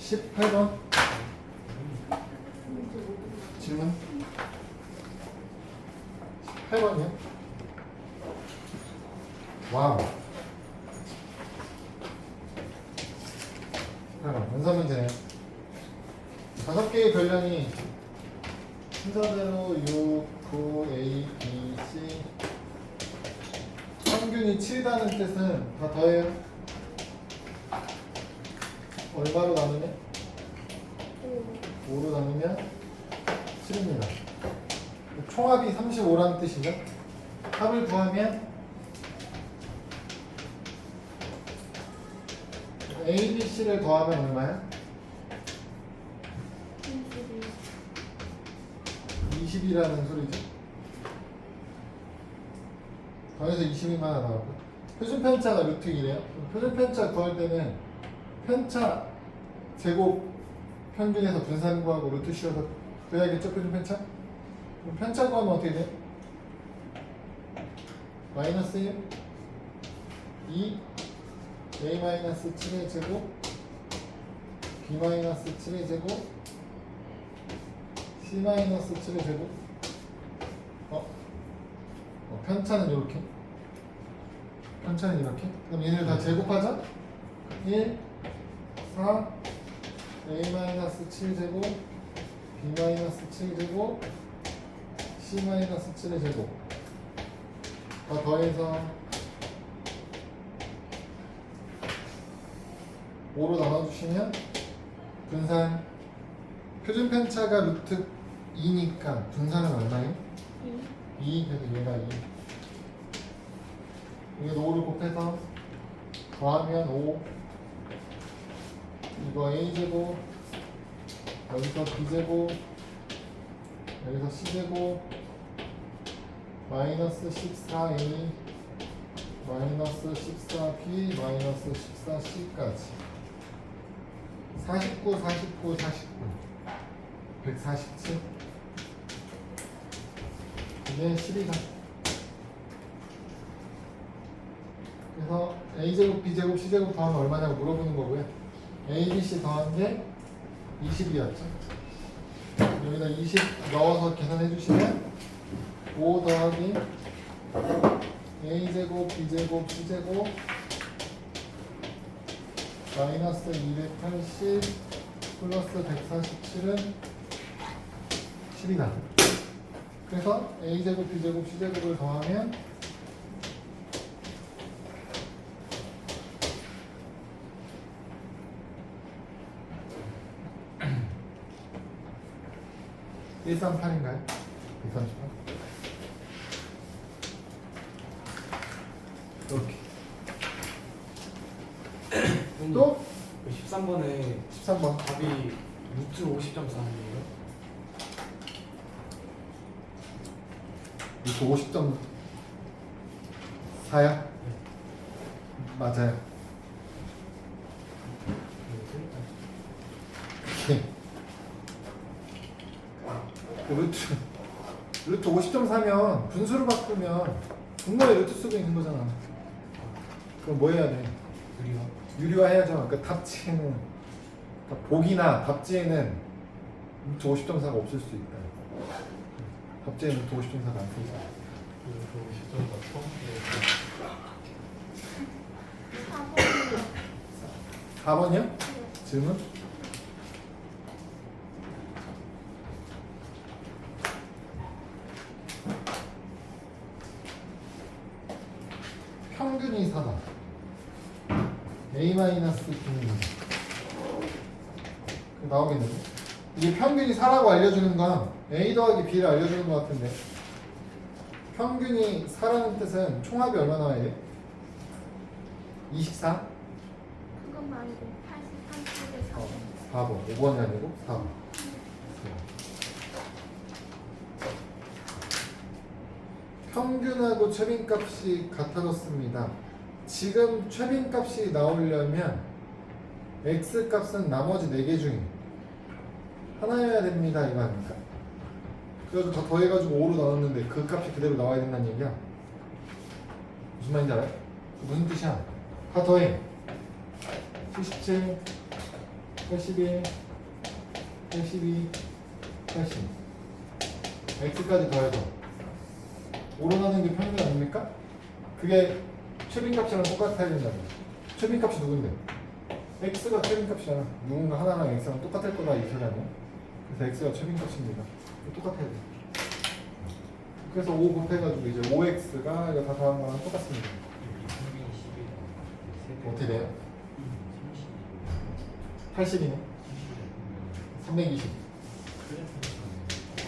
18번 질문 18번이요? 와우 18번 원서 문제네요. 5개의 변량이 순서대로 6, 9, A, B, C 평균이 7이라는 뜻은 다 더해요. 얼마로 나누면? 5로 나누면 7입니다. 총합이 35라는 뜻이죠. 합을 구하면 A, B, C를 더하면 얼마야? 20이라는 소리죠. 더해서 20이만 나오고 표준 편차가 루트 2래요. 표준 편차 구할 때는 편차 제곱 평균에서 분산 구하고 루트 씌워서 그래야겠죠. 표준 편차? 그럼 편차 구하면 어떻게 돼? 마이너스 1 2 A 마이너스 7의 제곱 B 마이너스 7의 제곱 C 마이너스 7의 제곱 편차는 이렇게 편차는 이렇게 그럼 얘네를 다 제곱하자 1 4 A 마이너스 7제곱 B 마이너스 7제곱 C 마이너스 7의 제곱 다 더해서 5로 나눠주시면 분산 표준 편차가 루트 2니까 분산은 얼마예요? 2 그래서 얘가 2 여기도 5를 곱해서 더하면 5 이거 A제곱 여기서 B제곱 여기서 C제곱 마이너스 14A 마이너스 14B 마이너스 14C까지 49, 49, 49 147 이게 10이다. 그래서 A제곱, B제곱, C제곱 더하면 얼마냐고 물어보는 거고요. A, B, C 더한 게 20이었죠. 여기다 20 넣어서 계산해 주시면 5 더하기 A제곱, B제곱, C제곱 마이너스 280 플러스 147은 10이다. 그래서 A제곱, B제곱, C제곱을 더하면 138인가요? 138? 이렇게 또 13번에 13번 답이 루트 50.4이에요. 이거 50.4야? 맞아요. 루트 50.4면 분수를 바꾸면 분모에 루트 쓰고 있는 거잖아. 그럼 뭐 해야 돼? 유리화 해야죠. 그러니까 답지에는 그러니까 복이나 답지에는 루트 50.4가 없을 수 있다. 답지에는 루트 50.4가 안 쓰이죠. 루트 4번이요? 질문? 평균이 4다. A-B는 나오겠는데? 이게 평균이 4라고 알려주는 건 A 더하기 B를 알려주는 것 같은데 평균이 4라는 뜻은 총합이 얼마 나와야 돼? 24? 그건 말고 83쪽에 4번 5번이 아니고 4번 평균하고 최빈값이 같아졌습니다. 지금 최빈값이 나오려면 x값은 나머지 4개 중에 하나여야 됩니다 이거 아닙니까? 그래서 더 더해가지고 5로 나눴는데 그 값이 그대로 나와야 된다는 얘기야. 무슨 말인지 알아요? 무슨 뜻이야? 다 더해. 77, 81, 82, 80 x까지 더해서 오른하는 게 평균 아닙니까? 그게 최빈값이랑 똑같아야 된다고. 최빈값이 누군데? x가 최빈값이잖아. 누군가 하나랑 x랑 똑같을 거다 이 소리 아니야? 그래서 x가 최빈값입니다. 똑같아야 돼. 그래서 5 곱해가지고 이제 5x가 이거 다 더한 거랑 똑같습니다. 어떻게 돼요? 80이네. 320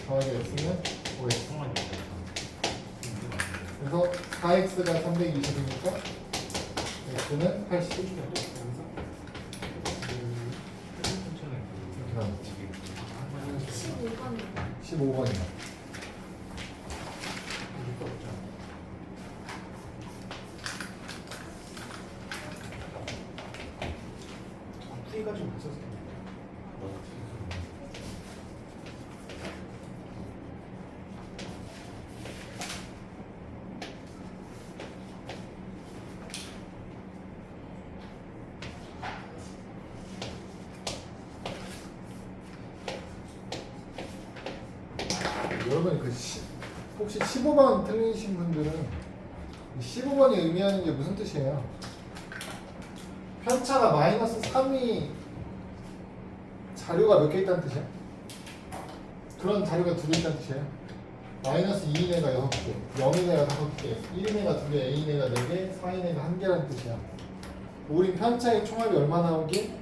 더하기 x는 5x. 그래서 4x가 320이니까 x는 80 이렇게 나왔지. 15번이요. 15번이야. 풀이가 좀 없어서 여러분 혹시 15번 틀리신 분들은 15번이 의미하는 게 무슨 뜻이에요? 편차가 마이너스 3이 자료가 몇 개 있다는 뜻이야? 그런 자료가 2개 있다는 뜻이에요. 마이너스 2인 애가 6개, 0인 애가 5개, 1인 애가 2개, A인 애가 4개, 4인 애가 1개라는 뜻이야. 우리 편차의 총합이 얼마 나오기?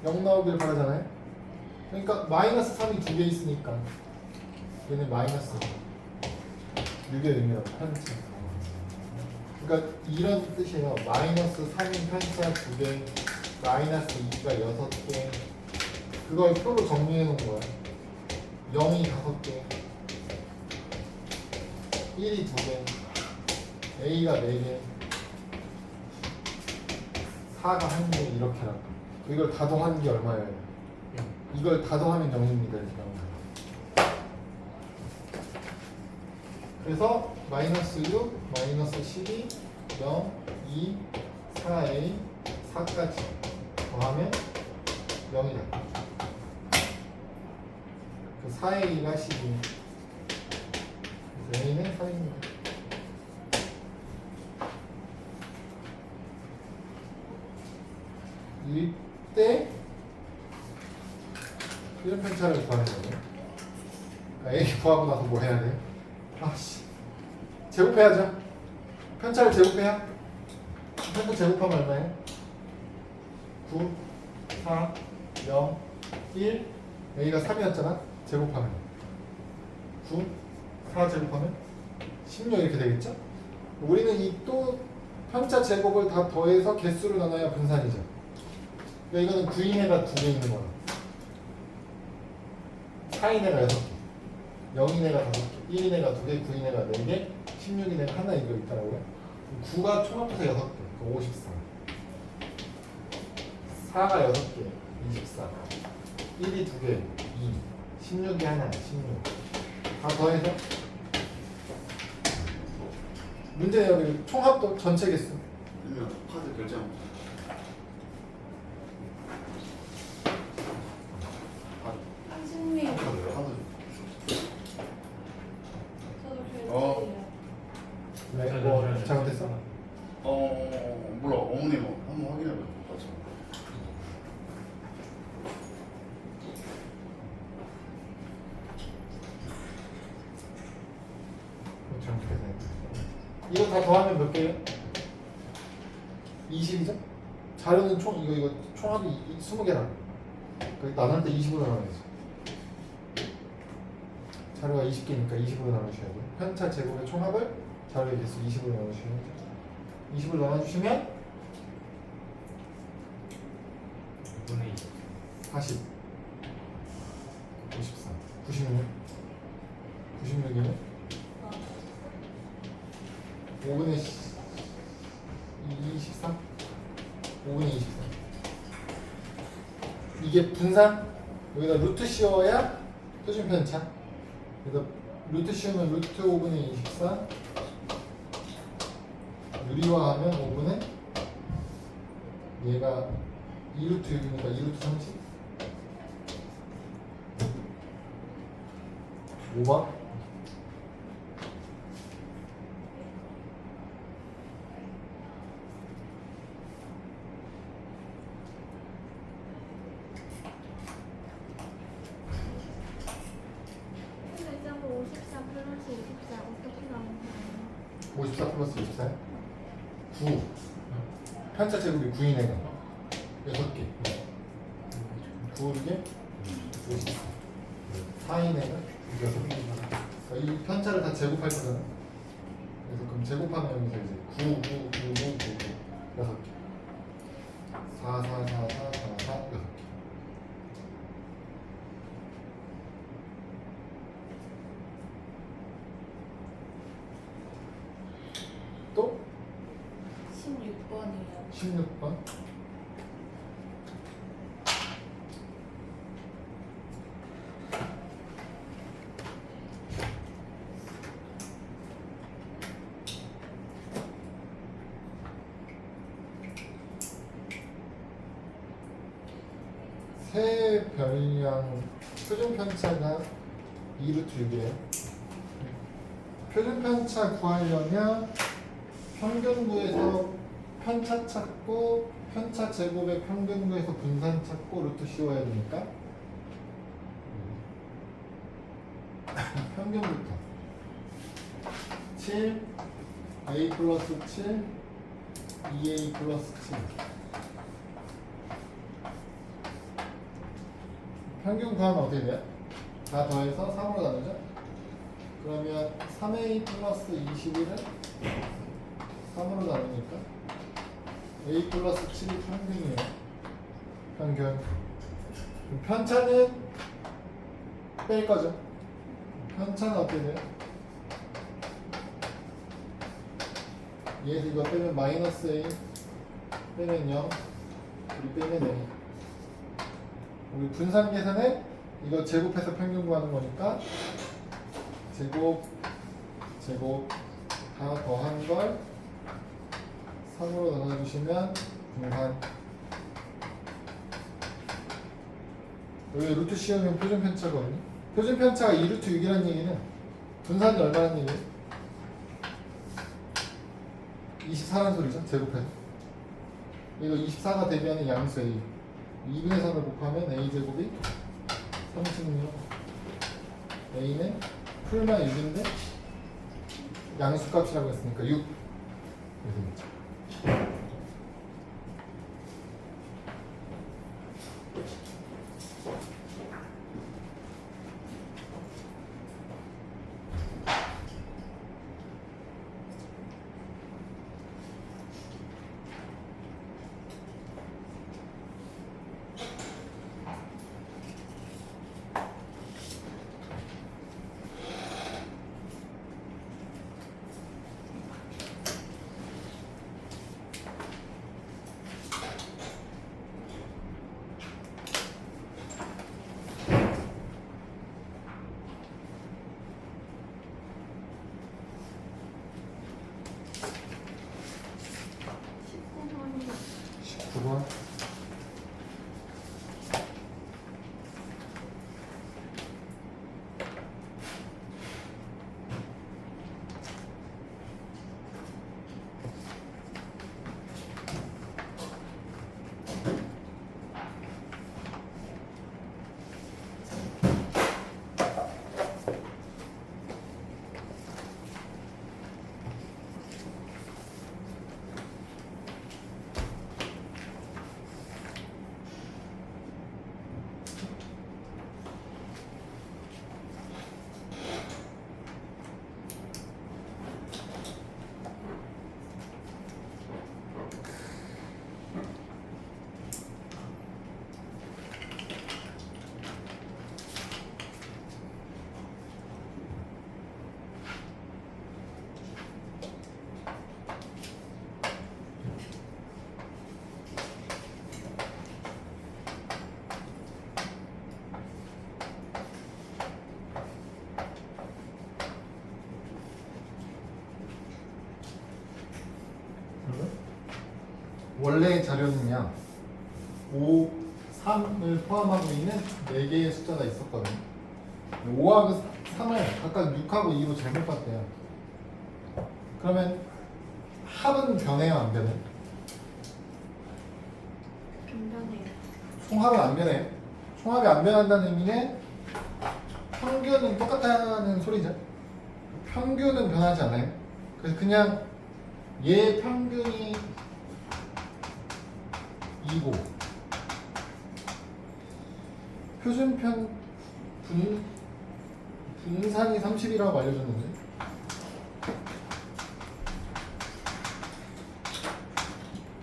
0 나오길 바라잖아요. 그러니까 마이너스 3이 2개 있으니까 얘는 마이너스 6의 의미라고 편차. 그러니까 이런 뜻이에요. 마이너스 3인 편차 2개, 마이너스 2가 6개. 그걸 표로 정리해 놓은 거야. 0이 5개, 1이 2개, A가 4개, 4가 1개 이렇게라고. 이걸 다 더한 게 얼마예요? 이걸 다 더하면 0입니다. 이렇게. 그래서 마이너스 6, 마이너스 12, 0, 2, 4A, 4까지 더하면 0이다. 그 4A가 12. 그래서 A는 3입니다. 이때 이런 편차를 구하는 거예요. 그러니까 A 구하고 나서 뭐 해야 돼? 아씨, 제곱해야죠. 편차를 제곱해야. 편차 제곱하면 얼마예요? 9, 4, 0, 1. A가 3이었잖아. 제곱하면 9, 4 제곱하면 16 이렇게 되겠죠? 우리는 이 또 편차 제곱을 다 더해서 개수를 나눠야 분산이죠. 그러니까 이거는 9인 애가 2개 있는 거야. 4인 애가 6개, 0인 애가 5개, 1인 애가 2개, 9인 애가 4개, 16인 애가 하나 이거 있더라고요. 9가 총합해서 6개, 54. 4가 6개, 24. 1이 2개, 2. 16이 하나, 16. 다 더해서 문제 여기 총합도 전체 개수. 그러면 카드 결제하면 선생님, 카드 저도 결제해요. 왜? 뭐 잘못했어? 몰라 어머님 한번 확인해봐. 맞죠? 잘못했네. 이거 다 더하면 몇 개예요? 20이죠? 자료는 이거 총합이 20개라. 나눌 때 20으로 나눠야지. 자료가 20개니까 20으로 나누셔야 돼요. 편차 제곱의 총합을 자료의 개수 20으로 나누시면 20으로 나눠주시면 40, 54, 96, 96이면 5분의 23? 5분의 23. 이게 분산? 여기다 루트 씌워야 표준 편차. 그래서 루트 씌우면 루트 5분의 24 유리화하면 5분의 얘가 2루트 6이니까 2루트 30 5번 근데 점프 54 플러스 24 어떻게 나오는 거예요? 54 플러스 24 9 편차 제곱이 9인 애가 6개 9개 54 4인 애가 6개 이 편차를 다 제곱할 거잖아 그래서 그럼 제곱하면 여기서 이제 9 9 9 9 9 6개 4 4 4 4 4 4 6개 또 16번이에요. 16번 세 변량 표준 편차가 2루트 6이에요. 표준 편차 구하려면 평균 구에서 편차 찾고 편차 제곱의 평균 구에서 분산 찾고 루트 씌워야 되니까 평균부터 7 a 플러스 7 2a 플러스 7 평균 구하면 어떻게 돼요? 다 더해서 3으로 나누죠? 그러면 3a 플러스 21은 3으로 나누니까 a 플러스 7이 평균이에요. 평균. 그럼 편차는 뺄 거죠? 편차는 어떻게 돼요? 얘에서 이거 빼면 마이너스 a 빼면 0 우리 빼면 a 우리 분산 계산에 이거 제곱해서 평균 구하는 거니까 제곱 다 더한 걸 3으로 나눠주시면 분산 여기 루트 씌우면 표준 편차거든요. 표준 편차가 2루트 6이라는 얘기는 분산이 얼마라는 얘기예요? 24라는 소리죠. 제곱해서 이거 24가 되면 양수 A 2분의 3을 곱하면 A제곱이 36 A는 풀만 6인데 양수값이라고 했으니까 6 이렇게 되겠죠. 번 9번 원래 자료는요 5, 3을 포함하고 있는 4개의 숫자가 있었거든요. 5하고 3을 각각 6하고 2로 잘못 봤대요. 그러면 합은 변해요 안 변해요? 변변해요. 총합은 안 변해요. 총합이 안 변한다는 의미는 평균은 똑같다는 소리죠. 평균은 변하지 않아요. 그래서 그냥 얘 평균이 2고 표준편 분산이 30이라고 알려줬는데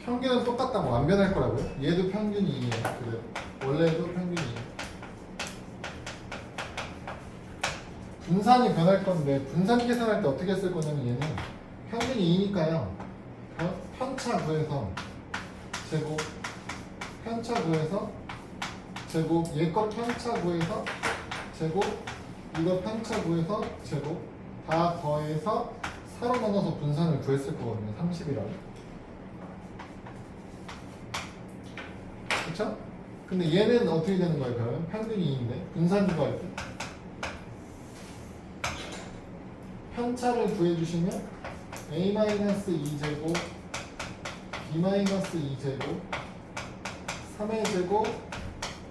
평균은 똑같다고 안 변할 거라고요? 얘도 평균이 2예요. 그래요. 원래도 평균이 2예요. 분산이 변할 건데 분산 계산할 때 어떻게 쓸 거냐면 얘는 평균이 2니까요. 편차 구해서 제곱 편차 구해서 제곱 얘 거 편차 구해서 제곱 이거 편차 구해서 제곱 다 더해서 4로 나눠서 분산을 구했을 거거든요. 30이라고. 그쵸? 근데 얘는 어떻게 되는 거예요? 그러면 평균이 2인데 분산 구할 때 편차를 구해주시면 a-2제곱 b-2제곱 3의 제곱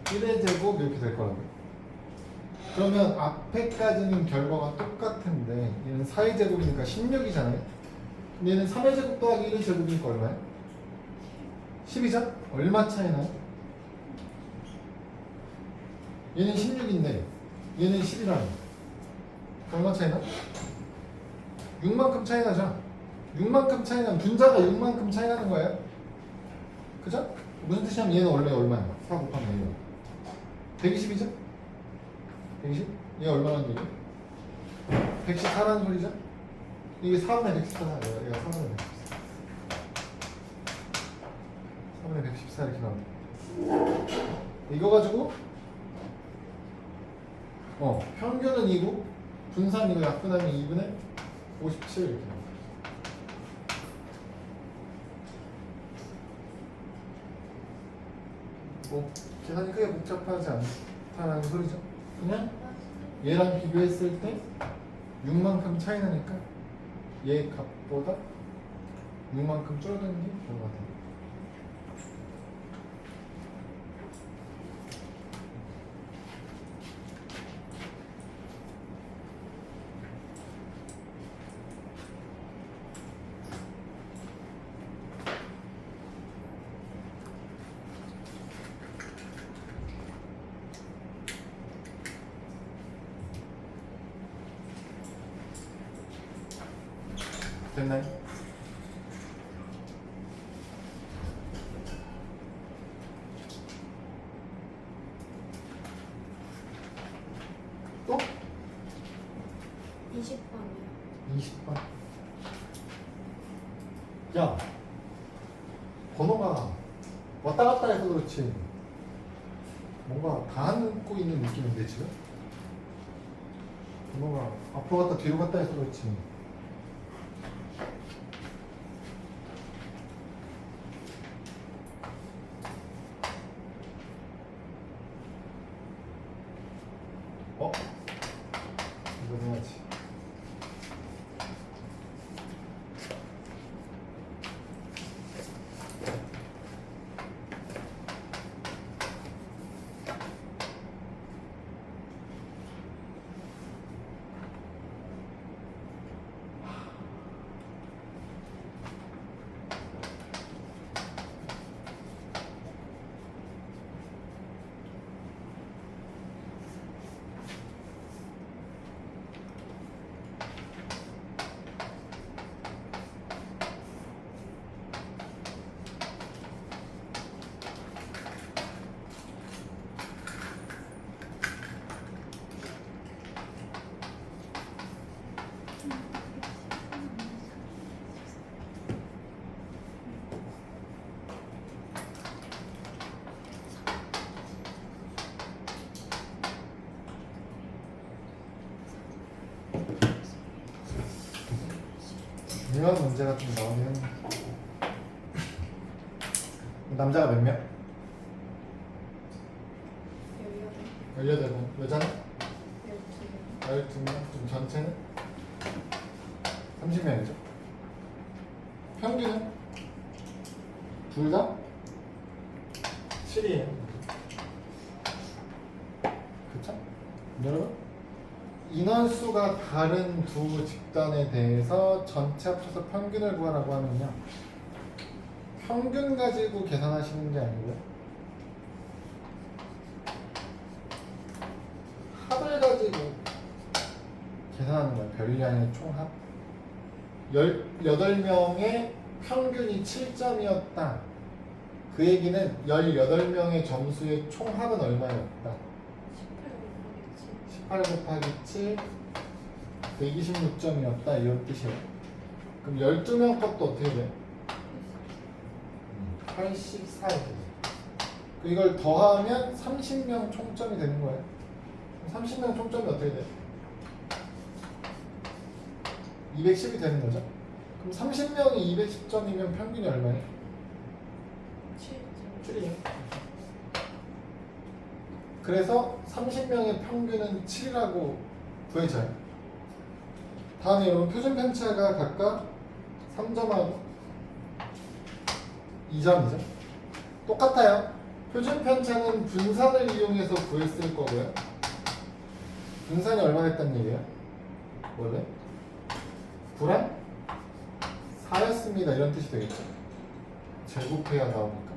1의 제곱 이렇게 될 거라고요. 그러면 앞에까지는 결과가 똑같은데 얘는 4의 제곱이니까 16이잖아요. 얘는 3의 제곱 더하기 1의 제곱이니까 얼마예요? 10이죠? 얼마 차이 나요? 얘는 16인데 얘는 10이라는 얼마 차이 나? 6만큼 차이 나죠? 6만큼 차이 나면 분자가 6만큼 차이 나는 거예요. 그죠? 무슨 뜻이냐면 얘는 원래 얼마야? 4 곱하면 120이죠? 120? 얘 얼마라는 얘기야? 114라는 소리죠? 이게 4분의 114잖아요. 얘가 4분의 114. 4분의 114 이렇게 나옵니다. 이거 가지고 평균은 2고 분산 이거 약분하면 2분의 57 이렇게 나옵니다. 뭐 계산이 크게 복잡하지 않다는 소리죠. 그냥 얘랑 비교했을 때 6만큼 차이 나니까 얘 값보다 6만큼 줄어드는 게 결과가 됩니다. 됐나요? 또? 20번이요. 20번. 야, 번호가 왔다 갔다 해서 그렇지 뭔가 다 안고 있는 느낌인데 지금? 번호가 앞으로 갔다 뒤로 갔다 해서 그렇지 이거 해야지. 중요한 문제가 좀 나오면 남자가 몇 명? 18. 18명. 여자는? 12명. 12명. 그럼 전체는? 30명이죠. 평균은? 둘 다? 7이에요. 그쵸? 여러분? 인원수가 다른 두 집단에 대해서 전체 합쳐서 평균을 구하라고 하면요. 평균 가지고 계산하시는 게 아니고요. 합을 가지고 계산하는 거예요. 별이 아닌 총합. 18명의 평균이 7점이었다. 그 얘기는 18명의 점수의 총합은 얼마였다? 18 곱하기 7 126점이었다 이런 뜻이에요. 그럼 12명 것도 어떻게 돼? 84에 돼. 이걸 더하면 30명 총점이 되는 거예요. 30명 총점이 어떻게 돼? 210이 되는 거죠. 그럼 30명이 210점이면 평균이 얼마예요? 7이요. 그래서 30명의 평균은 7이라고 구해져요. 다음에 여러분 표준 편차가 각각 3점하고 2점이죠. 똑같아요. 표준 편차는 분산을 이용해서 구했을 거고요. 분산이 얼마 됐단 얘기예요? 원래 9랑 4였습니다. 이런 뜻이 되겠죠. 제곱해야 나오니까.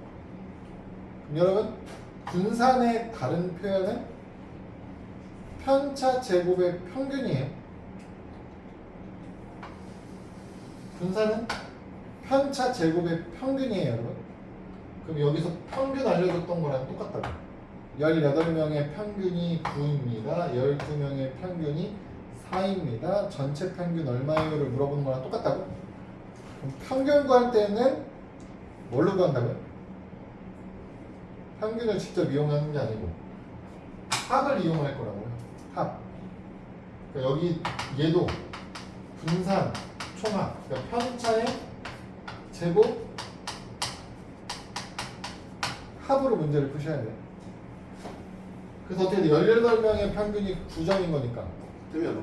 그럼 여러분 분산의 다른 표현은 편차 제곱의 평균이에요. 분산은 편차 제곱의 평균이에요, 여러분. 그럼 여기서 평균 알려줬던 거랑 똑같다고. 18명의 평균이 9입니다. 12명의 평균이 4입니다. 전체 평균 얼마예요를 물어보는 거랑 똑같다고? 그럼 평균 구할 때는 뭘로 구한다고요? 평균을 직접 이용하는 게 아니고 합을 이용할 거라고요. 합. 그러니까 여기 얘도 분산, 총합. 그러니까 편차의 제곱 합으로 문제를 푸셔야 돼요. 그래서 어떻게 돼? 18명의 평균이 9점인 거니까. 태민아 너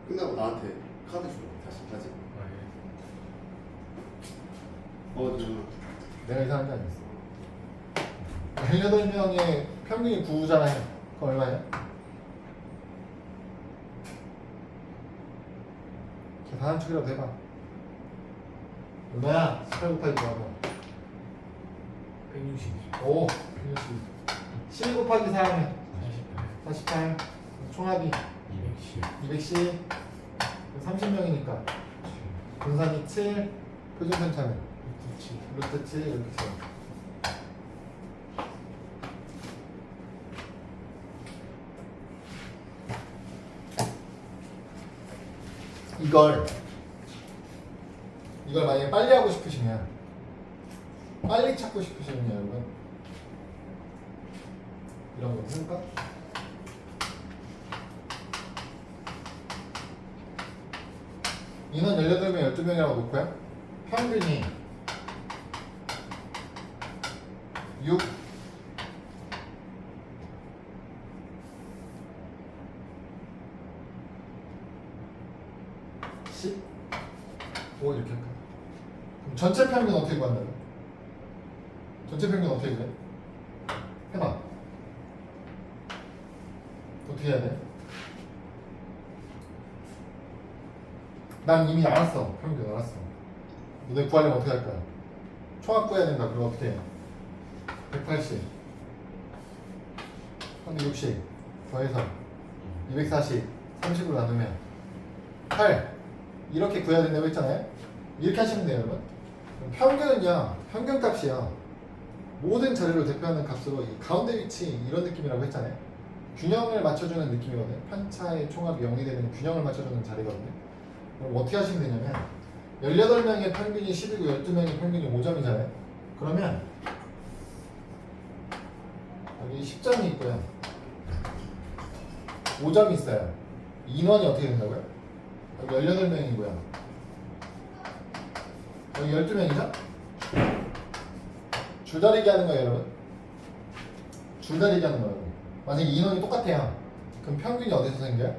끝나고 나한테 카드 줘. 다시 가지. 내가 이상한 게 아니었어. 18명의 평균이 9잖아요. 그럼 얼마예요? 계산한 척이라도 해봐. 얼마야? 18 곱하기 9하면 160. 오, 12 곱하기 4 하면 48 총합이 210 30명이니까 분산이 7 표준 편차는 루트 7 이렇게 써요. 이걸 만약에 빨리 하고 싶으시면 빨리 찾고 싶으시면 여러분 이런 거 해볼까? 인원 18명 12명이라고 놓고요. 평균이 6 10 5 이렇게 할까? 그럼 전체 평균 어떻게 구한다고? 전체 평균 어떻게 구해? 해봐. 어떻게 해야 돼? 난 이미 알았어. 평균 알았어. 너네 구하려면 어떻게 할 거야? 총합 구해야 된다. 그럼 어떻게 해? 180 360 더해서 240 30으로 나누면 8 이렇게 구해야 된다고 했잖아요. 이렇게 하시면 돼요, 여러분. 평균은요, 평균값이요, 모든 자리를 대표하는 값으로 이 가운데 위치 이런 느낌이라고 했잖아요. 균형을 맞춰주는 느낌이거든요. 편차의 총합이 0이 되는 균형을 맞춰주는 자리거든요. 그럼 어떻게 하시면 되냐면 18명의 평균이 10이고 12명의 평균이 5점이잖아요. 그러면 여기 10점이 있고요. 5점이 있어요. 인원이 어떻게 된다고요? 여기 18명이고요. 여기 12명이죠? 줄다리기 하는 거예요, 여러분. 줄다리기 하는 거예요. 만약에 인원이 똑같아요. 그럼 평균이 어디서 생겨요?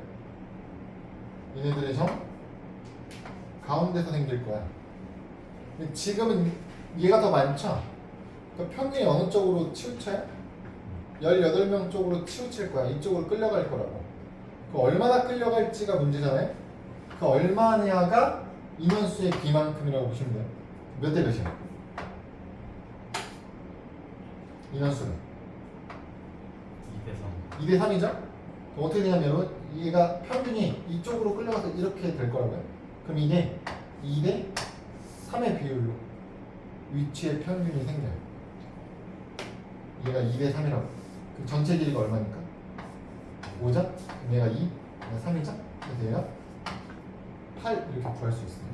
얘네들의 점 가운데서 생길 거야. 근데 지금은 얘가 더 많죠? 그럼 평균이 어느 쪽으로 치우쳐요? 18명 쪽으로 치우칠 거야. 이쪽으로 끌려갈 거라고. 그 얼마나 끌려갈지가 문제잖아요? 그 얼마냐가 인원수의 비만큼이라고 보시면 돼요. 몇 대 몇이야? 인원수는 2대 3. 2대 3이죠? 그럼 어떻게 되냐면 얘가 평균이 이쪽으로 끌려가서 이렇게 될 거라고요. 그럼 이게 2대 3의 비율로 위치의 평균이 생겨요. 얘가 2대 3이라고. 그 전체 길이가 얼마니까? 5죠? 그럼 얘가 2, 얘가 3이죠? 그래서 얘가 8 이렇게 구할 수 있어요.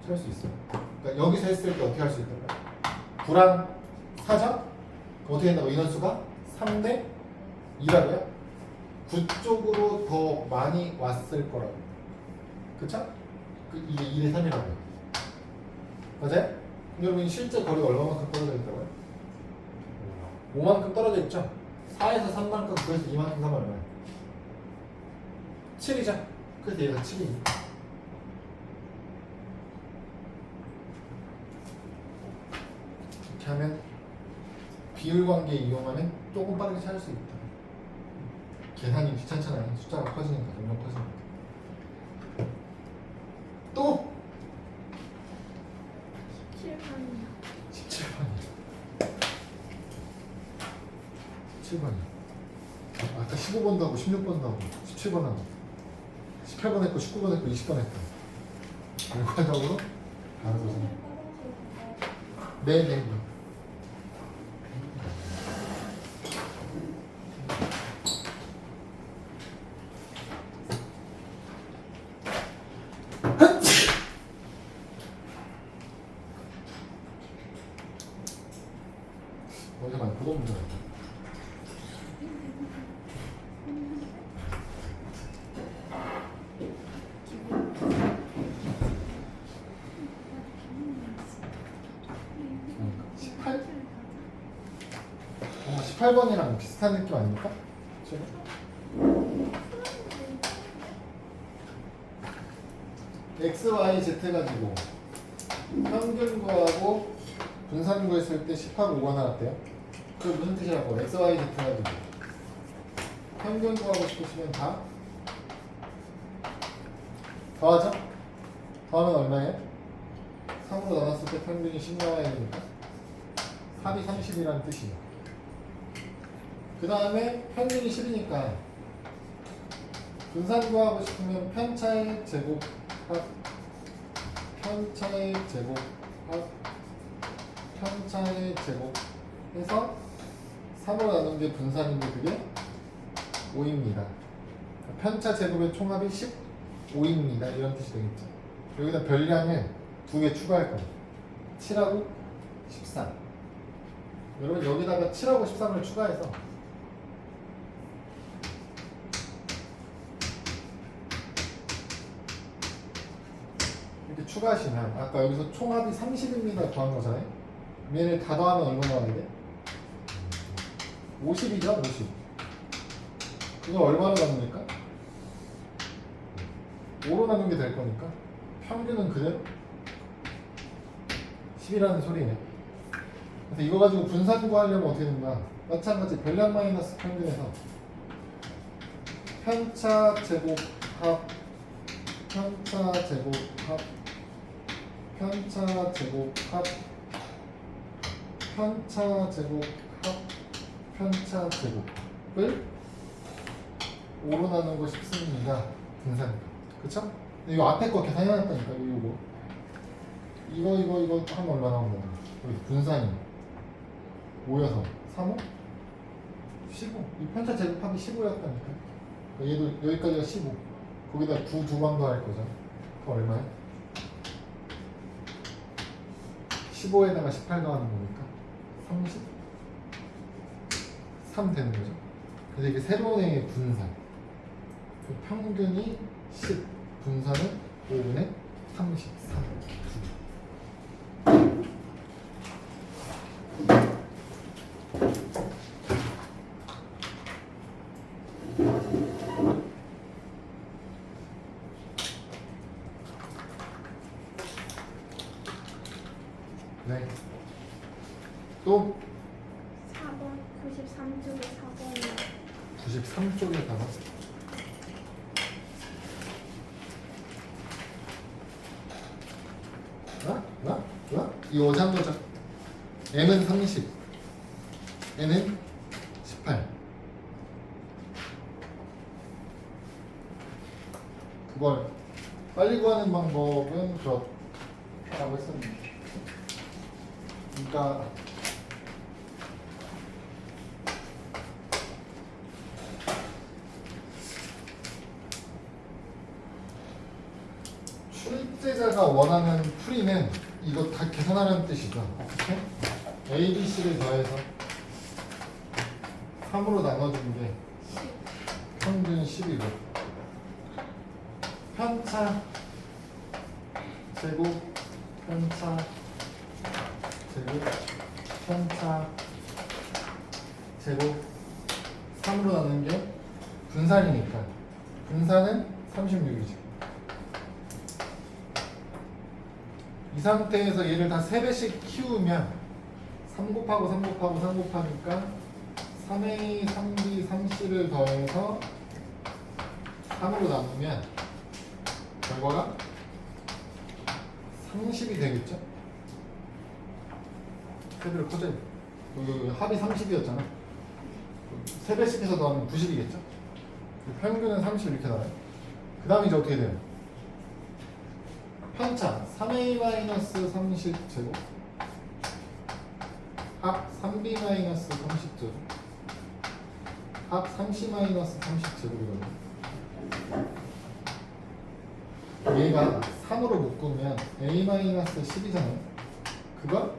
할 수 있어요. 그러니까 여기서 했을 때 어떻게 할 수 있을까요? 9랑 4죠? 어떻게 된다고? 인원수가 3대 2라고요? 9 쪽으로 더 많이 왔을 거라고. 그쵸? 이게 2대 3이라고요. 맞아요? 여러분 실제 거리가 얼마만큼 떨어져 있다고요? 5만큼 떨어져 있죠? 4에서 3만큼 그래서 2만큼 하면 얼마예요? 7이죠? 그래서 얘가 7이니까. 이렇게 하면 비율 관계 이용하면 조금 빠르게 찾을 수 있다. 계산이 귀찮잖아요. 숫자가 커지니까, 점점 커지니까. 또 17번이요. 17번이요. 17번이요. 아까 15번도 하고 16번도 하고 17번 하고 18번 했고 19번 했고 20번 했고 결과적으로 다른 거죠. 네네. 어제 많이 보던 문제가 있다. 어, 18번이랑 비슷한 느낌 아닙니까? X, Y, Z 가지고 평균 구하고 분산 구했을 때 10하고 5가 나왔대요. 그게 무슨 뜻이라고? X, Y, Z 가지고 평균 구하고 싶으시면 다 더하죠? 더하면 얼마예요? 3으로 나눴을 때 평균이 10 나와야 되니까 3이 30이라는 뜻이에요. 그 다음에 평균이 10이니까 분산 구하고 싶으면 편차의 제곱 합 편차의 제곱 합 편차의 제곱 해서 3으로 나눈 게 분산인데 그게 5입니다. 편차 제곱의 총합이 15입니다. 이런 뜻이 되겠죠. 여기다 별량을 2개 추가할 거예요. 7하고 13. 여러분 여기다가 7하고 13을 추가해서 이렇게 추가하시면 아까 여기서 총합이 30입니다 구한 거잖아요. 얘를 다 더하면 얼마 나와야 돼? 50이죠? 50. 이걸 얼마로 나눕니까? 5로 나눈 게 될 거니까 평균은 그대로 10이라는 소리네. 그래서 이거 가지고 분산 구하려면 어떻게 된다? 마찬가지 별량 마이너스 평균에서 편차 제곱 합 편차 제곱 합 편차 제곱 합 편차 제곱 합 편차 제곱을 5로 나눈 거 쉽습니다. 분산이니까. 그쵸? 근데 이거 앞에 거 계산해놨다니까 이거 하면 얼마 나온다. 여기 분산이 5여서 3호? 15. 이 편차 제곱합이 15였다니까. 얘도 여기까지가 15. 거기다 9 두 번 더 할 거죠. 그 얼마야? 15에다가 18 더하는 거니까 30? 3 되는 거죠. 그래서 이게 새로운 행의 분산. 그 평균이 10, 분산은 5분의 33. 네. 또 4번 93쪽에 4번이요. 93쪽에 가서 이거 어디 한 거죠? m은 30, n은 18. 그걸 빨리 구하는 방법은 그렇다고 했었는데, 그러니까 출제자가 원하는 풀이는 이거 다 계산하라는 뜻이죠. 어떻게? A, B, C를 더해서 3으로 나눠준 게 평균 10이고, 편차 제곱, 편차 제곱, 편차 제곱 3으로 나눈 게 분산이니까 분산은 36이죠. 이 상태에서 얘를 다 3배씩 키우면 3 곱하고 3 곱하고 3 곱하니까 3A, 3B, 3C를 더해서 3으로 나누면 결과가 30이 되겠죠? 세배로 커져요. 합이 30이었잖아. 3배씩 해서 더하면 90이겠죠? 평균은 30 이렇게 나와요. 그 다음에 이제 어떻게 돼요? 편차 3A-30 제곱 합 3B-30 제곱 합 3C-30 제곱이거든요. 얘가 3으로 묶으면 A-10이잖아요. 그걸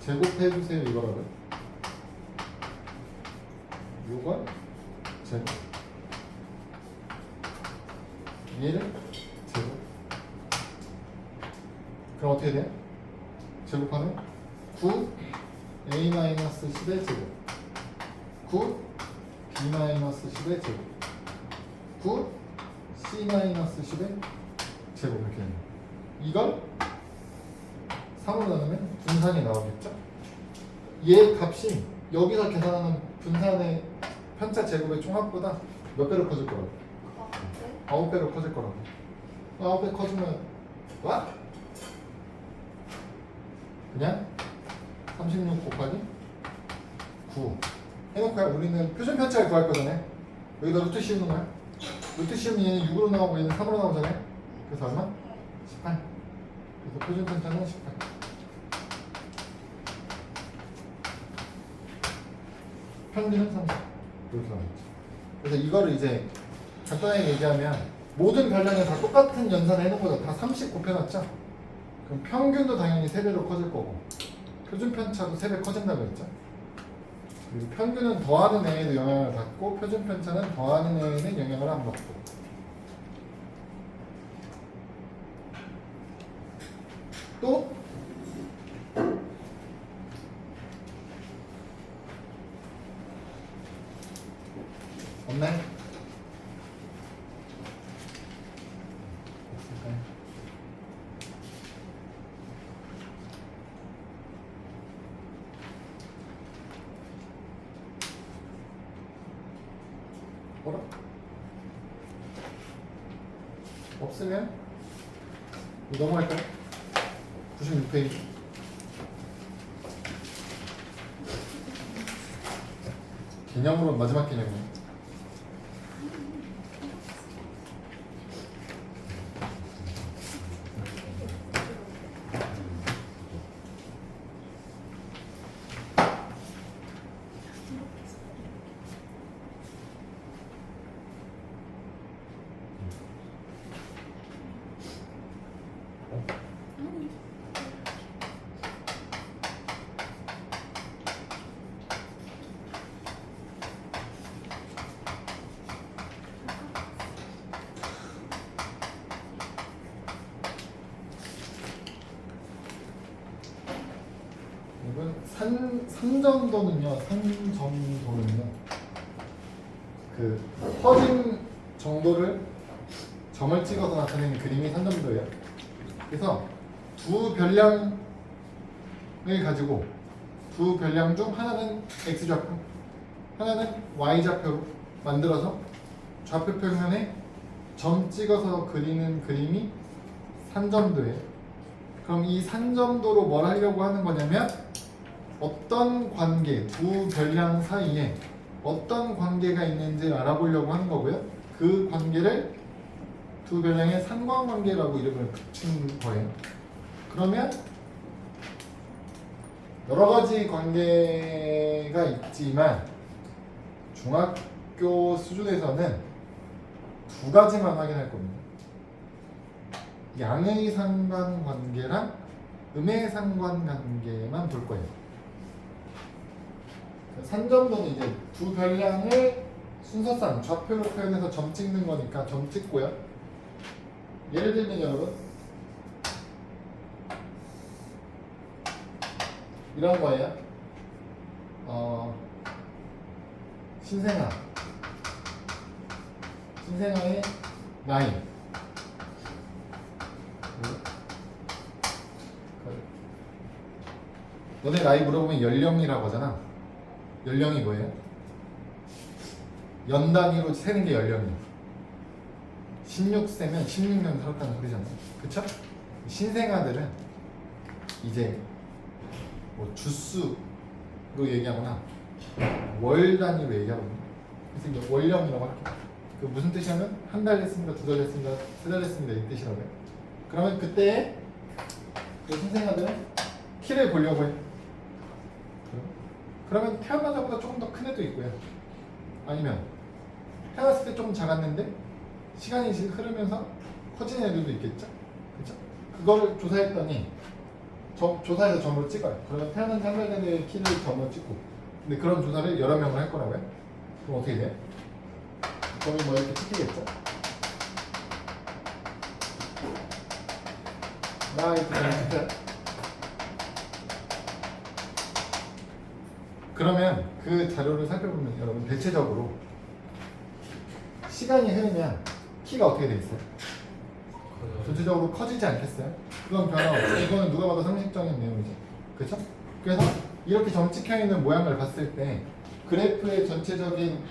제곱해주세요. 이거를 요걸 제곱, 얘를 제곱. 그럼 어떻게 돼? 제곱하면 9 A-10의 제곱, 9 B-10의 제곱, 9 C-10의 제곱 이렇게 됩니다. 이걸 3으로 나누면 분산이 나오겠죠? 얘 값이 여기서 계산하는 분산의 편차 제곱의 총합보다 몇 배로 커질 거라고? 9배로 커질 거라고. 9배 커지면 와? 그냥 36 곱하기 9 해놓고요. 우리는 표준 편차를 구할 거잖아요. 여기다 루트 씌우는 거야. 루트 씌우면 얘는 6으로 나오고 얘는 3으로 나오잖아요. 그래서 얼마? 18. 그래서 표준 편차는 18. 평균은 30. 이렇게 나오겠죠. 그래서 이거를 이제 간단하게 얘기하면 모든 별량을 다 똑같은 연산을 해놓은 거죠. 다 30 곱해놨죠. 그럼 평균도 당연히 3배로 커질 거고 표준 편차도 3배 커진다고 했죠. 그리고 평균은 더하는 애에도 영향을 받고 표준 편차는 더하는 애에는 영향을 안 받고. 또 없나요? 없을까요? 뭐라? 없으면 이거 넘어갈까요? 96페이지. 개념으로 마지막 개념이에요. 이건 산정도는요, 그 퍼진 정도를 점을 찍어서 나타내는 그림이 산정도예요. 그래서 두 별량 가지고 두 변량 중 하나는 x좌표, 하나는 y좌표로 만들어서 좌표 평면에 점 찍어서 그리는 그림이 산점도예요. 그럼 이 산점도로 뭘 하려고 하는 거냐면 어떤 관계, 두 변량 사이에 어떤 관계가 있는지를 알아보려고 하는 거고요. 그 관계를 두 변량의 상관관계라고 이름을 붙인 거예요. 그러면 여러 가지 관계가 있지만 중학교 수준에서는 두 가지만 확인할 겁니다. 양의 상관관계랑 음의 상관관계만 볼 거예요. 산점도는 이제 두 변량을 순서상 좌표로 표현해서 점 찍는 거니까 점 찍고요. 예를 들면 여러분 이런 거예요. 신생아의 나이. 너네 나이 물어보면 연령이라고 하잖아. 연령이 뭐예요? 연 단위로 세는 게 연령이에요. 16세면 16년 살았다는 소리잖아요. 그쵸? 신생아들은 이제 뭐 주수로 얘기하거나 월 단위로 얘기하거든요. 그래서 이제 월령이라고 할게요. 그 무슨 뜻이냐면 한 달 됐습니다, 두 달 됐습니다, 세 달 됐습니다 이 뜻이라고요. 그러면 그때 그 신생아들은 키를 보려고 해요. 그러면 태어나자마자 조금 더 큰 애도 있고요. 아니면 태어났을 때 조금 작았는데 시간이 흐르면서 커진 애들도 있겠죠. 그렇죠? 그거를 조사했더니 조사해서 점으로 찍어요. 그러면 태어난 지 한 달 된 애의 키를 점으로 찍고. 근데 그런 조사를 여러 명을 할 거라고요. 그럼 어떻게 돼요? 점이 뭐 이렇게 찍히겠죠? 이렇게 점이 찍혀요. 그러면 그 자료를 살펴보면 여러분 대체적으로 시간이 흐르면 키가 어떻게 돼 있어요? 전체적으로 커지지 않겠어요? 그건 변화 없어요. 이거는 누가 봐도 상식적인 내용이죠. 그렇죠? 그래서 이렇게 점 찍혀 있는 모양을 봤을 때 그래프의 전체적인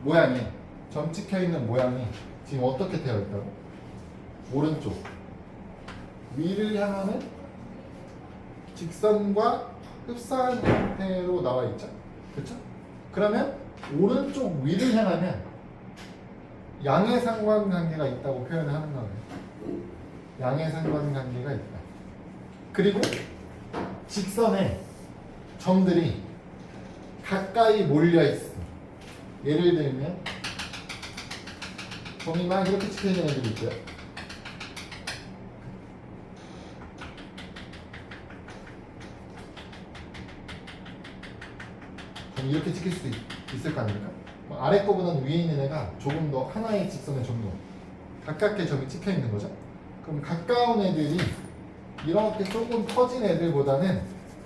모양이 점 찍혀 있는 모양이 지금 어떻게 되어 있다고? 오른쪽 위를 향하는 직선과 흡사한 형태로 나와 있죠. 그렇죠? 그러면 오른쪽 위를 향하면 양의 상관관계가 있다고 표현을 하는 거예요. 양의 상관관계가 있다. 그리고 직선에 점들이 가까이 몰려 있어. 예를 들면 점이 막 이렇게 찍혀 있는 애들이 있고요. 이렇게 찍힐 수도 있을 거 아닙니까? 아래 거보다는 위에 있는 애가 조금 더 하나의 직선에 좀 더 가깝게 점이 찍혀 있는 거죠. 그럼 가까운 애들이 이렇게 조금 커진 애들보다는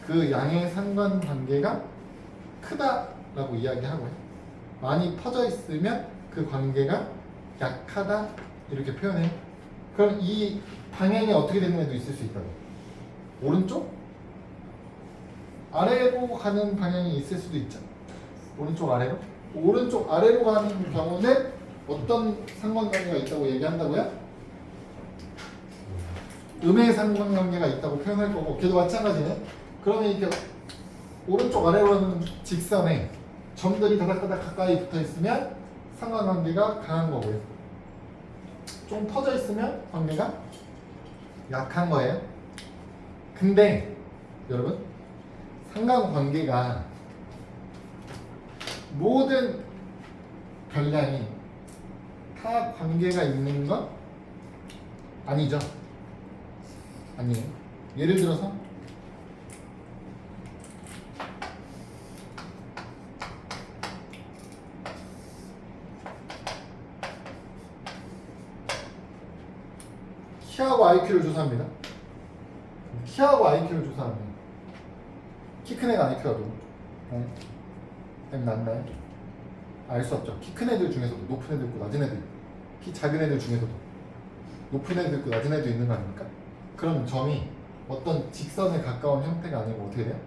그 양의 상관관계가 크다라고 이야기하고요. 많이 퍼져 있으면 그 관계가 약하다 이렇게 표현해요. 그럼 이 방향이 어떻게 되는 애도 있을 수 있다고. 오른쪽? 아래로 가는 방향이 있을 수도 있죠. 오른쪽 아래로? 오른쪽 아래로 가는 경우는 어떤 상관관계가 있다고 얘기한다고요? 음의 상관관계가 있다고 표현할 거고, 걔도 마찬가지네. 그러면 이렇게 오른쪽 아래로 가는 직선에 점들이 다닥다닥 가까이 붙어 있으면 상관관계가 강한 거고요. 좀 퍼져 있으면 관계가 약한 거예요. 근데 여러분 상관관계가 모든 변량이 다 관계가 있는 건 아니죠. 아니에요. 예를 들어서 키하고 IQ를 조사합니다. 키하고 IQ를 조사하면 키 큰 애가 IQ가 낫나요? 알 수 없죠. 키 큰 애들 중에서도 높은 애도 있고 낮은 애도 있고, 키 작은 애들 중에서도 높은 애도 있고 낮은 애도 있는 거 아닙니까? 그럼 점이 어떤 직선에 가까운 형태가 아니고 어떻게 돼요?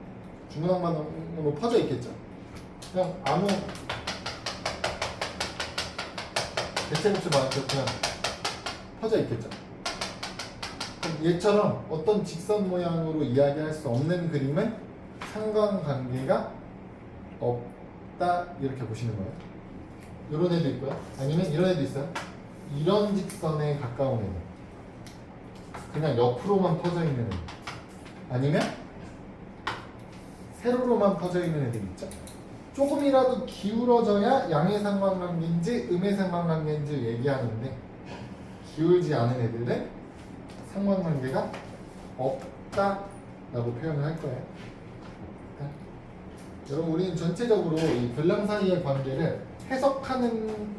중구난방으로 퍼져 있겠죠? 그냥 아무 대체급수 많죠. 그냥 퍼져 있겠죠. 그럼 얘처럼 어떤 직선 모양으로 이야기할 수 없는 그림은 상관관계가 없다 이렇게 보시는 거예요. 이런 애도 있고요. 아니면 이런 애도 있어요. 이런 직선에 가까운 애들. 그냥 옆으로만 퍼져 있는 애들. 아니면 세로로만 퍼져 있는 애들 있죠. 조금이라도 기울어져야 양의 상관관계인지 음의 상관관계인지 얘기하는데 기울지 않은 애들은 상관관계가 없다라고 표현을 할 거예요. 여러분 우리는 전체적으로 이 별랑 사이의 관계를 해석하는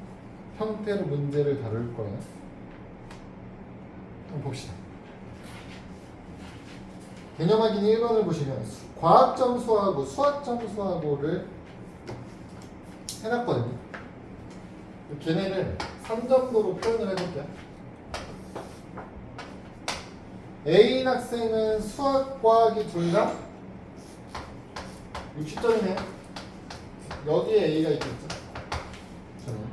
형태로 문제를 다룰 거예요. 한번 봅시다. 개념 확인 1번을 보시면 과학 점수하고 수학 점수하고를 해놨거든요. 걔네를 3점도로 표현을 해볼게요. A인 학생은 수학, 과학이 둘 다 60점이네요. 여기에 A가 있겠죠. 저는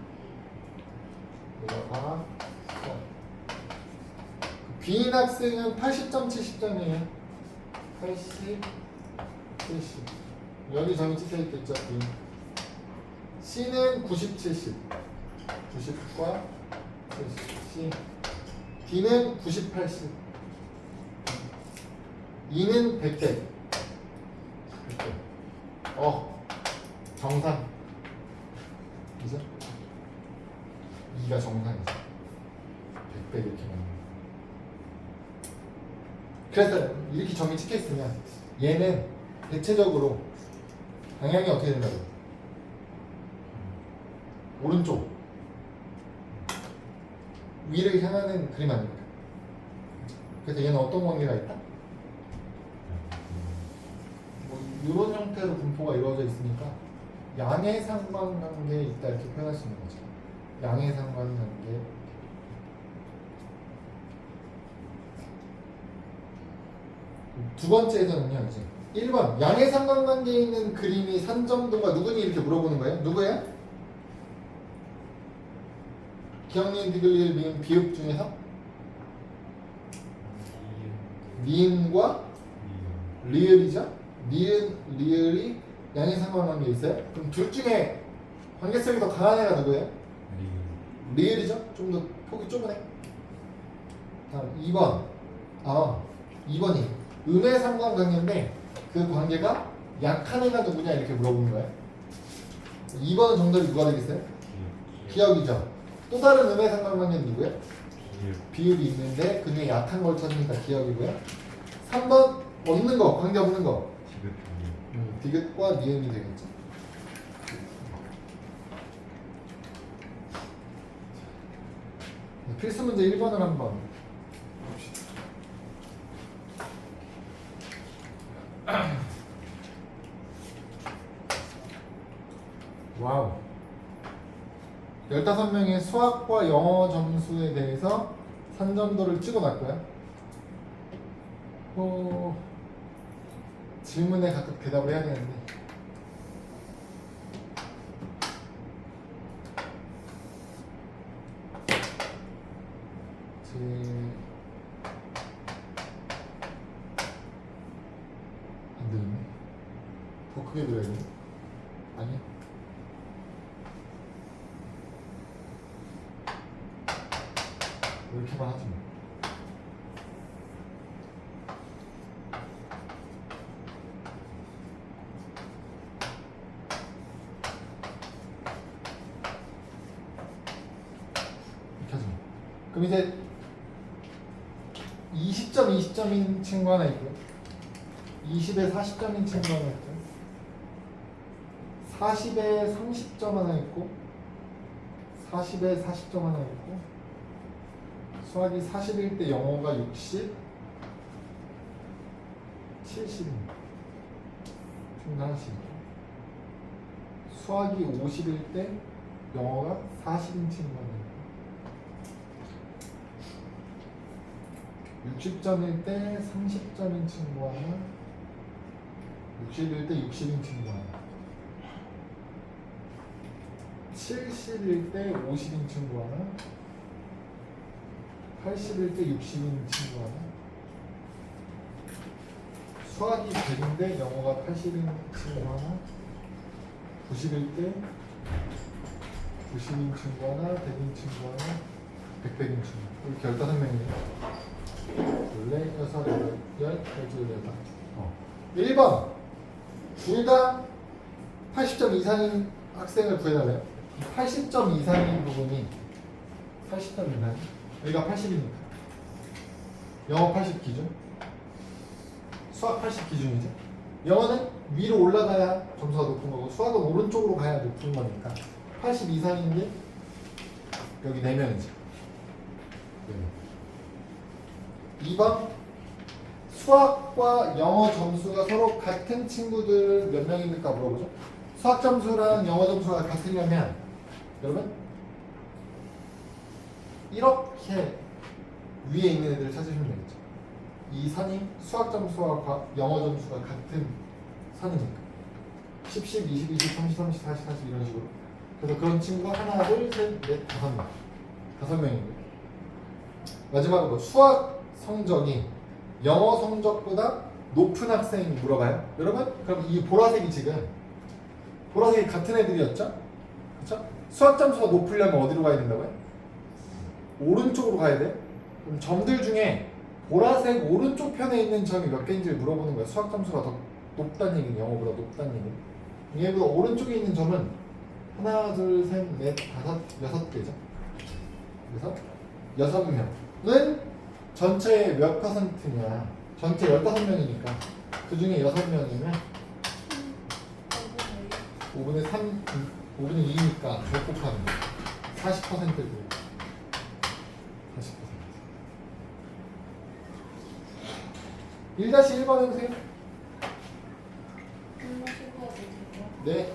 과학, 수학. B인 학생은 80점, 70점이에요. 80, 70. 여기 점이 찍혀 있겠죠. B. C는 90, 70. 90과 70. C. D는 90, 80. E는 100대. 100대. 정상. 그죠? 2가 정상이죠. 100배 이렇게 나옵니다. 그래서 이렇게 점이 찍혀 있으면 얘는 대체적으로 방향이 어떻게 된다고? 오른쪽 위를 향하는 그림 아닙니까? 그래서 얘는 어떤 관계가 있다? 뭐 이런 형태로 분포가 이루어져 있으니까 양의 상관관계에 있다 이렇게 표현할 수 있는 거죠. 양의 상관관계. 두 번째에서는요, 이제 1번 양의 상관관계에 있는 그림이 산점도가 누구니 이렇게 물어보는 거예요. 누구예요? 기억니은, 디귿, 미음, 비읍 중에서 미음과 리을이죠. 미음, 리을이 양의 상관관계에 있어요. 그럼 둘 중에 관계성이 더 강한 애가 누구예요? 리을이죠. 좀 더 폭이 좁은 애. 다음 2번. 2번이 음의 상관관계인데 그 관계가 약한 애가 누구냐 이렇게 물어보는 거예요. 2번은 정답이 누가 되겠어요? 기억이죠. 또 다른 음의 상관관계는 누구예요? 비읍이 있는데 그 중에 약한 걸 찾으니까 기억이고요. 3번 없는 거, 관계 없는 거. 디귿과 니은이 되겠죠. 필수 문제 1번을 한번 봅시다. 와우. 15명의 수학과 영어 점수에 대해서 산점도를 찍어놨고요. 질문에 각각 대답을 해야 되는데 안 들리네. 더 크게 들어야겠네. 아니야. 이렇게만 하지 뭐. 이렇게 하지 뭐. 그럼 이제 20점, 20점인 친구 하나 있고요. 20에 40점인 친구 하나 있고요. 40에 30점 하나 있고 40에 40점 하나 있고 수학이 41대 영어가 60 70입니다. 중간식 수학이 51대 영어가 40인 친구가 됩니다. 60점일 때 30점인 친구 하나, 60일 때 60인 친구 하나, 70일 때 50인 친구 하나, 80일 때 60인 친구 하나, 수학이 100인데 영어가 80인 친구 하나, 90일 때 90인 친구 하나, 100인 친구 하나, 100인 친구. 이렇게 15명이네요. 원래 6, 8, 12, 1번 둘 다 80점 이상인 학생을 구해달래요. 80점 이상인 부분이 80점 이상 여기가 80이니까 영어 80 기준, 수학 80 기준이죠. 영어는 위로 올라가야 점수가 높은 거고 수학은 오른쪽으로 가야 높은 거니까 80 이상인 게 여기 4명이죠. 2번 수학과 영어 점수가 서로 같은 친구들 몇 명입니까 물어보죠. 수학 점수랑 영어 점수가 같으려면 여러분 이렇게 위에 있는 애들을 찾으시면 되겠죠. 이 선이 수학 점수와 영어 점수가 같은 선이니까 10, 10, 20, 20, 30, 30, 40, 40 이런 식으로. 그래서 그런 친구가 하나, 둘, 셋, 넷, 5명 5명이고요. 마지막으로 수학 성적이 영어 성적보다 높은 학생이 물어봐요. 여러분 그럼 이 보라색이 지금 보라색이 같은 애들이었죠? 그렇죠? 수학 점수가 높으려면 어디로 가야 된다고요? 오른쪽으로 가야 돼. 그럼 점들 중에 보라색 오른쪽 편에 있는 점이 몇 개인지를 물어보는 거예요. 수학 점수가 더 높다는 얘기는 영어보다 높다는 얘기는. 얘보다 오른쪽에 있는 점은 하나, 둘, 셋, 넷, 다섯, 6개죠. 그래서 6명은 전체의 몇 퍼센트냐? 전체 15명이니까 그 중에 6명이면 5분의 3, 5분의 2니까 몇 곱하면 40%를 40%. 1-1번 해보세요. 네.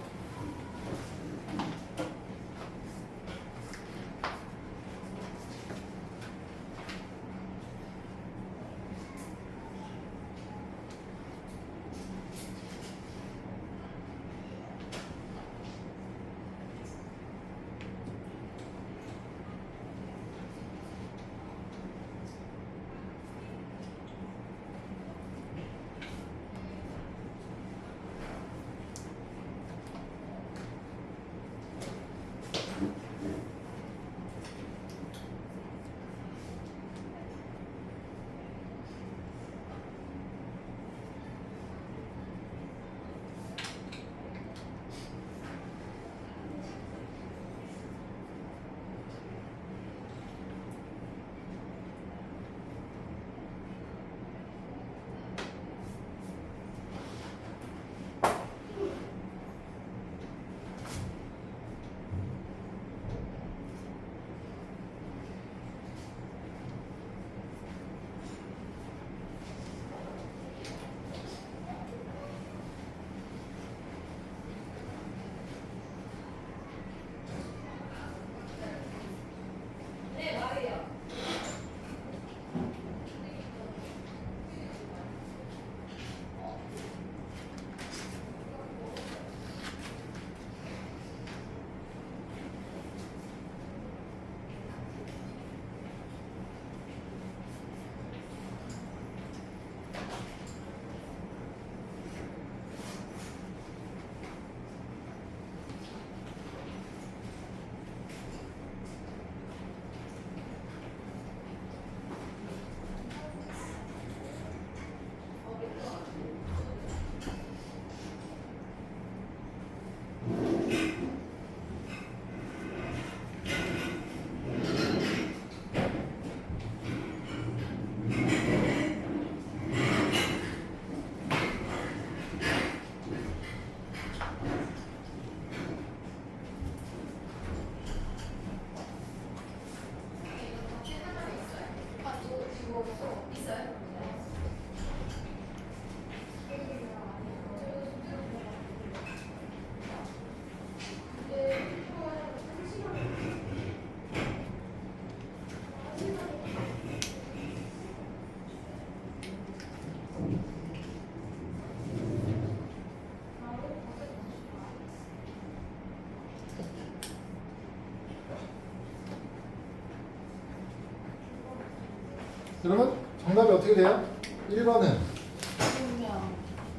그러면 정답이 어떻게 돼요? 1번은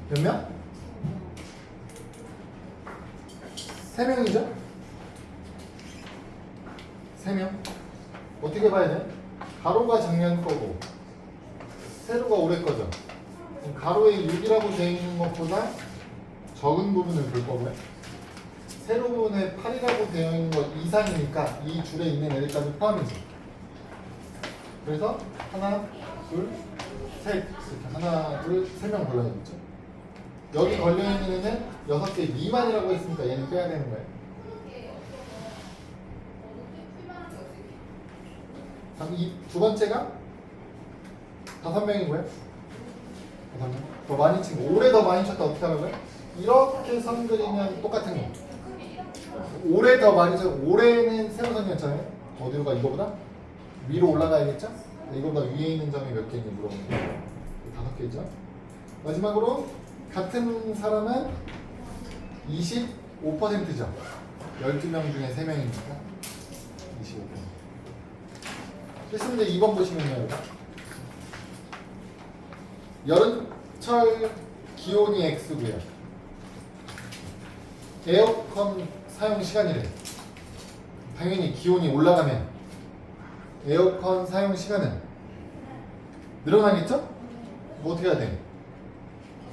몇 명? 3명이죠? 3명. 어떻게 봐야 돼? 가로가 작년 거고 세로가 올해 거죠. 그럼 가로에 6이라고 되어 있는 것보다 적은 부분을 볼 거고요. 세로 부분에 8이라고 되어 있는 것 이상이니까 이 줄에 있는 애들까지 포함이죠. 그래서 하나, 둘, 셋 이렇게 하나, 둘, 3명 골라야겠죠. 여기 걸려있는 애는 6개 미만이라고 했으니까 얘는 빼야 되는 거예요. 그럼 이 두 번째가 5명인 거예요. 5명. 더 많이 친 거. 올해 더 많이 쳤다 어떻게 하는 거예요? 이렇게 선 그리면 똑같은 거. 올해 더 많이 쳤. 올해는 세로선이었잖아요. 어디로 가? 이거보다 위로 올라가야겠죠? 이거보다 위에 있는 점이 몇 개인지 물어보는 거예요. 5개죠. 마지막으로 같은 사람은 25%죠. 12명 중에 3명이니까 25%. 필수문제 2번 보시면요. 여름철 기온이 X고요. 에어컨 사용 시간이래. 당연히 기온이 올라가면 에어컨 사용 시간은 늘어나겠죠? 뭐 어떻게 해야 돼?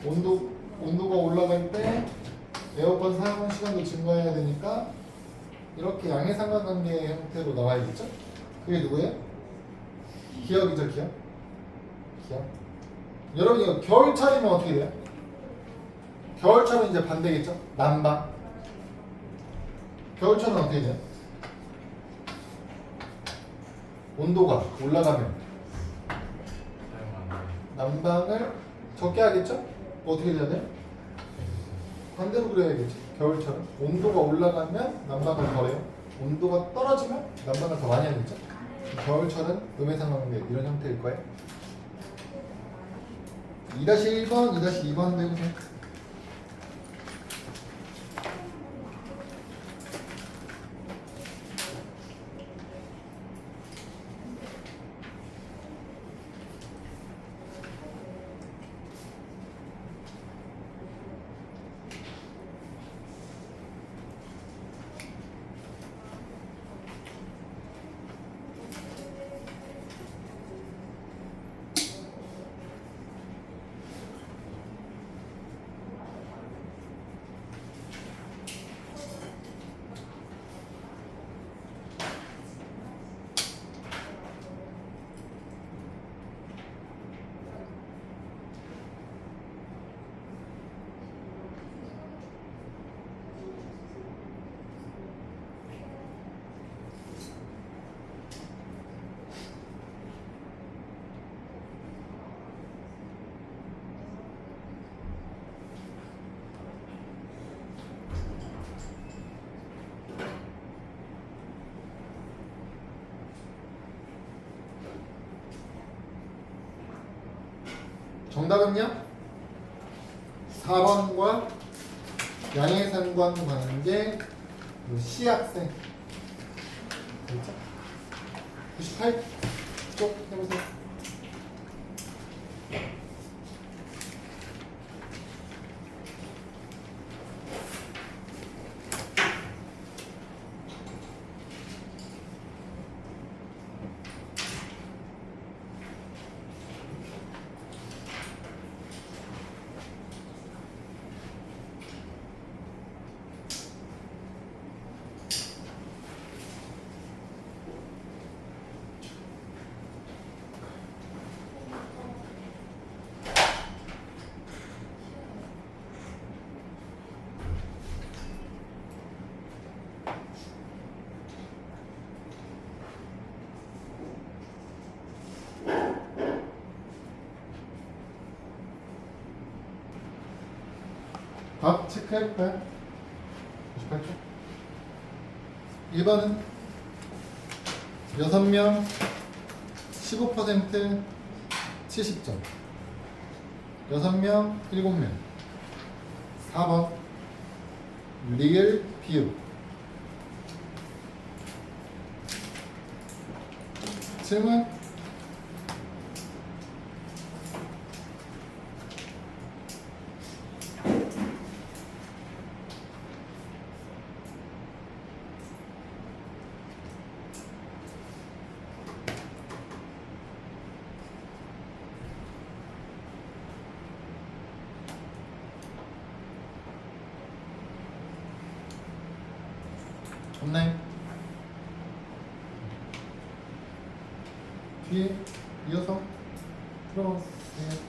온도가 올라갈 때 에어컨 사용 시간도 증가해야 되니까 이렇게 양의 상관관계 형태로 나와야겠죠? 그게 누구예요? 기억이죠, 기억? 기억. 여러분 이거 겨울철이면 어떻게 돼요? 겨울철은 이제 반대겠죠? 남방. 겨울철은 어떻게 돼요? 온도가 올라가면 남방을 적게 하겠죠? 어떻게 돼야 돼요? 반대로 그려야겠죠. 겨울철은 온도가 올라가면 남방을 덜해요. 온도가 떨어지면 남방을 더 많이 하겠죠. 겨울철은 음해상관계 이런 형태일 거예요. 2-1번, 2-2번 내보세요. 정답은요? 4번과 양의 상관관계 C학생 그렇죠? 98쪽 해보세요. 답 체크해볼까요? 98쪽 1번은 6명 15% 70점 6명 7명 4번 리을 비읍 질문 없나요? 뒤에 이어서 풀어보세요.